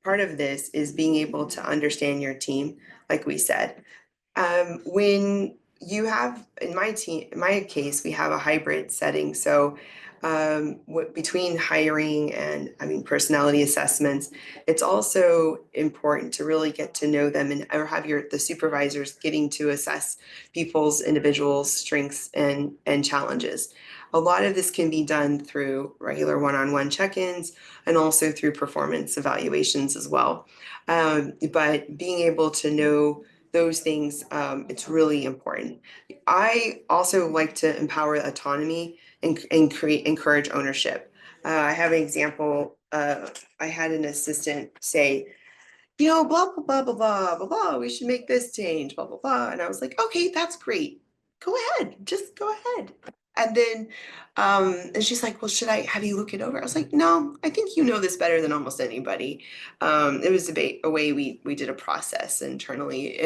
part of this is being able to understand your team, like we said. When you have, in my case, we have a hybrid setting. So, between hiring and, personality assessments, it's also important to really get to know them and or have the supervisors getting to assess people's individual strengths and challenges. A lot of this can be done through regular one-on-one check-ins and also through performance evaluations as well. But being able to know those things, it's really important. I also like to empower autonomy and encourage ownership. I have an example. I had an assistant say, blah, blah, blah, blah, blah, blah, blah, we should make this change, blah, blah, blah. And I was like, okay, that's great. Go ahead, just go ahead. And then, and she's like, well, should I have you look it over? I was like, no, I think you know this better than almost anybody. It was a way we did a process internally,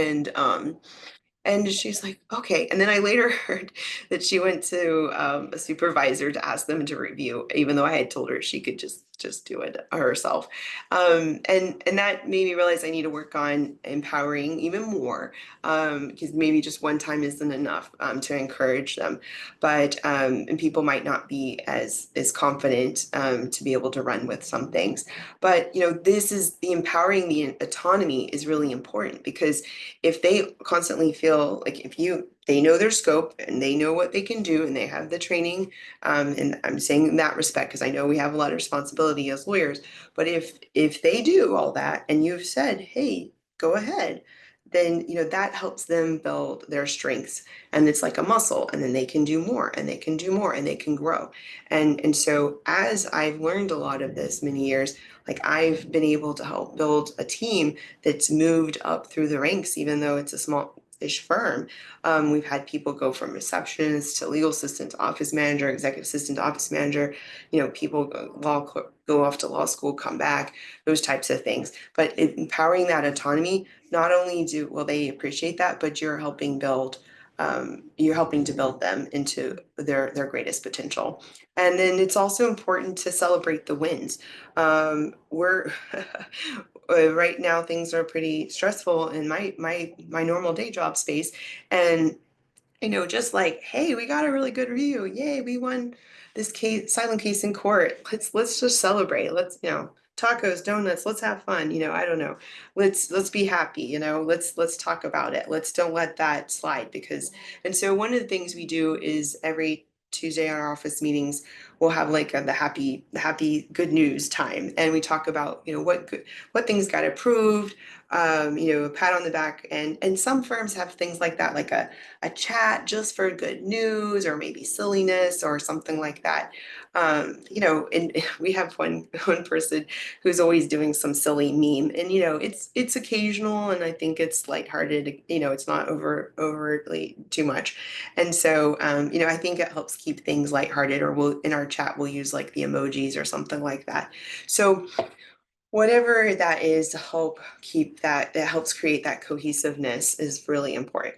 and she's like, okay. And then I later heard that she went to a supervisor to ask them to review, even though I had told her she could just do it herself. And that made me realize I need to work on empowering even more, because maybe just one time isn't enough to encourage them. But and people might not be as confident to be able to run with some things. But this is the empowering the autonomy is really important because if they constantly feel like they know their scope and they know what they can do and they have the training, and I'm saying in that respect because I know we have a lot of responsibility as lawyers, but if they do all that and you've said, hey, go ahead, then that helps them build their strengths, and it's like a muscle, and then they can do more and they can do more and they can grow. And so as I've learned a lot of this many years, like I've been able to help build a team that's moved up through the ranks, even though it's a small-ish firm. We've had people go from receptionist to legal assistant to office manager, executive assistant to office manager. People go off to law school, come back, those types of things. But empowering that autonomy, not only will they appreciate that, but you're helping to build them into their greatest potential. And then it's also important to celebrate the wins. We're right now things are pretty stressful in my normal day job space, and just like, hey, we got a really good review, yay, we won this silent case in court. Let's just celebrate. Let's tacos, donuts, let's have fun. I don't know, let's be happy. Let's talk about it. Let's don't let that slide. Because and so one of the things we do is every Tuesday on our office meetings, we'll have like the happy good news time, and we talk about what things got approved, a pat on the back, and some firms have things like that, like a chat just for good news or maybe silliness or something like that. And we have one person who's always doing some silly meme, and it's occasional, and I think it's lighthearted. It's not overtly too much, and so I think it helps keep things lighthearted. Or we'll in our chat we'll use like the emojis or something like that. So whatever that is to help keep that helps create that cohesiveness is really important.